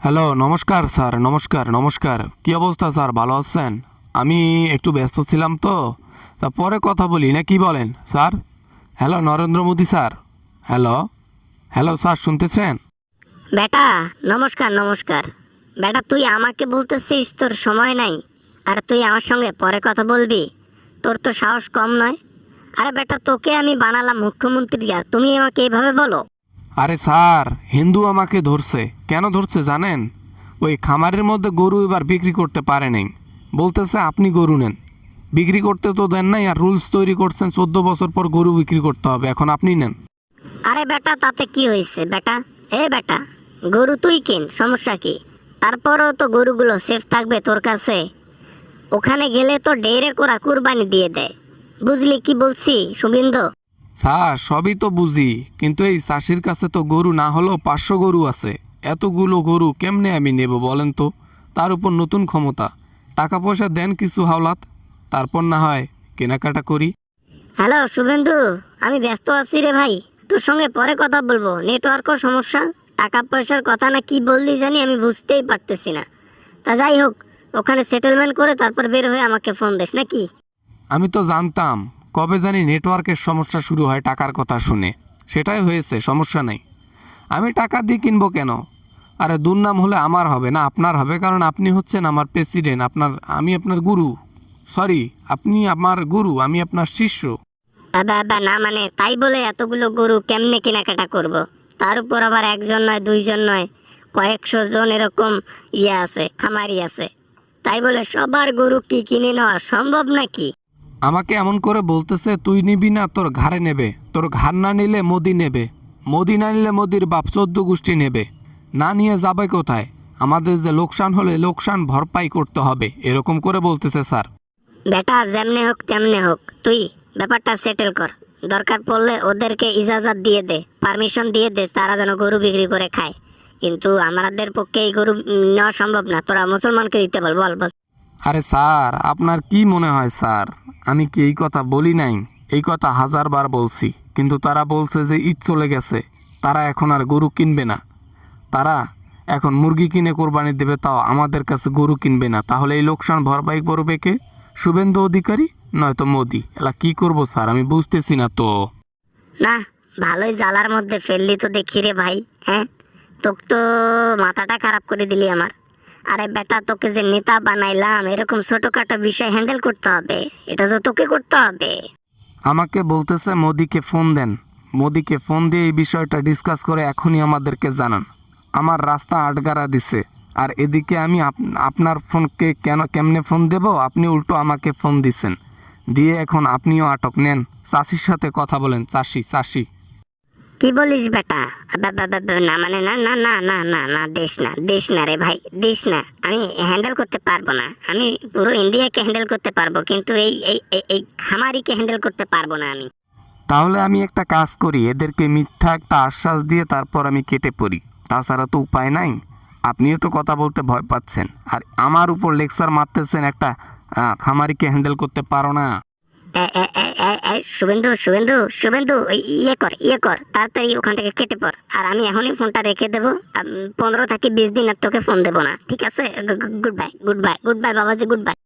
Hello, নমস্কার sir. নমস্কার নমস্কার। কি অবস্থা স্যার, ভালো আছেন? আমি একটু ব্যস্ত ছিলাম তো, তা পরে কথা বলি না, কি বলেন sir? Hello Narendra Modi sir. Hello, hello sir, শুনতেছেন? বেটা, নমস্কার নমস্কার। বেটা, তুই আমাকে বলতেছিস তোর সময় নাই, আর তুই আমার সঙ্গে পরে কথা বলবি? তোর তো সাহস কম নয়। আরে বেটা, তোকে আমি বানালাম মুখ্যমন্ত্রী, আর তুমি আমাকে এইভাবে বলো? আরে স্যার, হিন্দু আমাকে ধরছে। কেন ধরছে জানেন? ওই খামারের মধ্যে গরু এবার বিক্রি করতে পারে নাই, বলতেছে আপনি গরু নেন। বিক্রি করতে তো দেন নাই, আর রুলস তৈরি করছেন 14 বছর পর গরু বিক্রি করতে হবে, এখন আপনি নেন। আরে বেটা, তাতে কি হয়েছে বেটা? বেটা, গরু তুই কিন, সমস্যা কি? তারপরেও তো গরুগুলো সেফ থাকবে তোর কাছে। ওখানে গেলে তো ডেরে করা কুরবানি দিয়ে দেয়। বুঝলি কি বলছি শুভিন্দু? স্যার সবই তো বুঝি, কিন্তু এই চাষির কাছে তো গরু না হলেও 500 গরু আছে। এতগুলো গরু কেমনে আমি নেব বলেন তো? তার উপর নতুন ক্ষমতা, টাকা পয়সা দেন কিছু হাওলাত, তারপর না হয় কেনাকাটা করি। হ্যালো শুভেন্দু, আমি ব্যস্ত আছি রে ভাই। তোর সঙ্গে পরে কথা বলবো, নেটওয়ার্কও সমস্যা। টাকা পয়সার কথা না কি বললি জানি, আমি বুঝতেই পারতেছি না। তা যাই হোক, ওখানে সেটেলমেন্ট করে তারপর বের হয়ে আমাকে ফোন দিস নাকি? আমি তো জানতাম কবে জানি নেটওয়ার্কের সমস্যা শুরু হয় টাকার কথা শুনে। সেটাই হয়েছে, সমস্যা নেই। আমি টাকা দিয়ে কিনবো কেন? আরে দুর্নাম হলে আমার হবে না, আপনার হবে, কারণ আপনি হচ্ছেন আমার প্রেসিডেন্ট। আমি আপনার গুরু। সরি, আপনি আমার গুরু, আমি আপনার শিষ্য। না মানে তাই বলে এতগুলো গরু কেমনে কেনাকাটা করব? তার উপর আবার একজন নয়, দুইজন নয়, কয়েকশো জন এরকম আছে, খামারি আছে। তাই বলে সবার গরু কি কিনে নেওয়া সম্ভব নাকি? আমাকে এমন করে বলতেছে তুই নিবি না, তোর ঘাড়ে নেবে। তোর ঘাড় না নিলে মোদি নেবে, মোদি না নিলে মোদির বাপ 14 গোষ্ঠী নেবে। না নিয়ে যাবে কোথায়? আমাদের যে লোকসান হলে লোকসান ভরপাই করতে হবে, এরকম করে বলতেছে স্যার। বেটা, যেমনে হোক তেমনে হোক, তুই ব্যাপারটা সেটেল কর। দরকার পড়লে ওদেরকে ইজাজত দিয়ে দে, পারমিশন দিয়ে দে, তারা যেন গরু বিক্রি করে খায়। কিন্তু আমাদের পক্ষে এই গরু নেওয়া সম্ভব না। তোরা মুসলমানকে দিতে বল, বল বল। আরে স্যার, আপনার কি মনে হয় স্যার, আমি কি এই কথা বলি নাই? এই কথা 1000বার বলছি, কিন্তু তারা বলছে যে ঈদ চলে গেছে, তারা এখন আর গরু কিনবে না। তারা এখন মুরগি কিনে কোরবানি দেবে, তাও আমাদের কাছে গরু কিনবে না। তাহলে এই লোকসান ভরপাই করবে কে? শুভেন্দু অধিকারী নয়তো মোদি। এলা কি করব স্যার, আমি বুঝতেছি না তো। না, ভালোই জ্বালার মধ্যে ফেললি তো দেখি রে ভাই। হ্যাঁ, তোকে তো মাথাটা খারাপ করে দিলি আমার। আরে বেটা, তোকে যে নেতা বানাইলাম, এরকম ছোটখাটো বিষয় হ্যান্ডেল করতে হবে, এটা তো তোকে করতে হবে। আমাকে বলতেছে মোদিকে ফোন দেন, মোদিকে ফোন দিয়ে এই বিষয়টা ডিসকাস করে এখনই আমাদেরকে জানান। আমার রাস্তা আটগারা দিছে, আর এদিকে আমি আপনার ফোনকে কেমনে ফোন দেব? আপনি উল্টো আমাকে ফোন দিছেন, দিয়ে এখন আপনিও আটক নেন। চাষির সাথে কথা বলেন, চাষি চাষি। কি বলিস বেটা? না মানে না না না না না না, দেশ না, দেশ না রে ভাই, দেশ না। আমি হ্যান্ডেল করতে পারবো না। আমি পুরো ইন্ডিয়াকে হ্যান্ডেল করতে পারবো, কিন্তু এই এই এই এই খামারিকে হ্যান্ডেল করতে পারবো না আমি। তাহলে আমি একটা কাজ করি, এদেরকে মিথ্যা একটা আশ্বাস দিয়ে তারপর আমি কেটে পড়ি। তাছাড়া তো উপায় নাই। আপনিও তো কথা বলতে ভয় পাচ্ছেন, আর আমার উপর লেকচার মারতেছেন একটা খামারিকে হ্যান্ডেল করতে পারো না। শুভেন্দু শুভেন্দু শুভেন্দু, ইয়ে কর তাড়াতাড়ি, ওখান থেকে কেটে পড়। আর আমি এখনই ফোনটা রেখে দেবো। 15 থেকে 20 দিন আর তোকে ফোন দেবো না, ঠিক আছে? Good bye, good bye, good bye বাবাজি, গুড বাই।